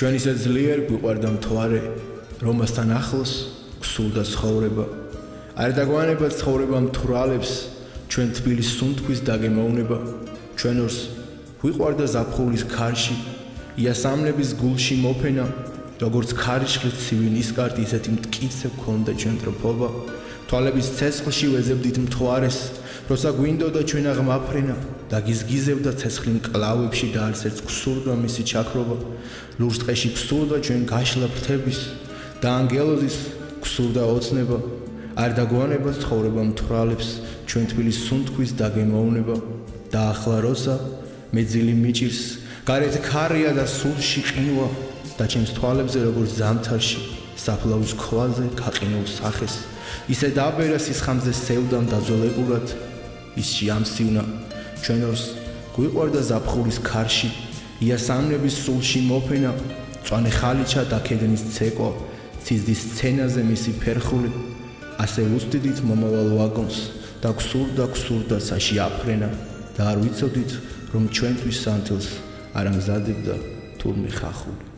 ჩვენ ისე ძლიერ გვიყვარდა მთვარე, რომასთან ახლოს გსურდა ცხოვრება. არ დაგვანება ცხოვრება მთვრალებს, ჩვენ თბილი სუნთქვის დაგემოვნება. ჩვენ ორს გვიყვარდა ზაფხულის ქარში, იასამნების გულში მოფენა, როგორც ქარიშხლის ცივი ნისკარტი, ისეთი მტკიცე გქონდა ჩვენ ტრფობა. თვალების ცეცხლში ვეძებდით მთვარეს, როცა გვინდოდა ჩვენ აღმაფრენა, დაგიზგიზებდა ცეცხლი მკლავებში და არც ერთს გსურდა მისი ჩაქრობა. ლურს ტყეში გსურდა ჩვენ გაშლა ფრთების და ანგელოზის გსურდა ოცნება. არ დაგვანება ცხოვრება მთვრალებს, ჩვენ თბილი სუნთქვის დაგემოვნება. და ახლა როცა მეძილი მიჭირს, გარეთ ქარია და სულში ყინვა და ჩემს თვალებზე როგორც ზამთარში საფლავის ქვაზე გაყინულ სახეს. ისე დაბერა სისხამზე სევდამ დაძველებურად ის შეამსივნა ჩვენ ორს გვიყვარდა ზაფხულის ქარში, იასამნების სულში მოფენა, მწვანე ხალიჩა და ქედნის ცეკვა, ციზდის სცენაზე მისი ფერხული. ასე ვუსტიდით მომავალ ვაგონს და გსურდა საში აფრენა და არ ვიცოდით რომ ჩვენთვის სანთელს არ ამზადებდა თურმე ხახული.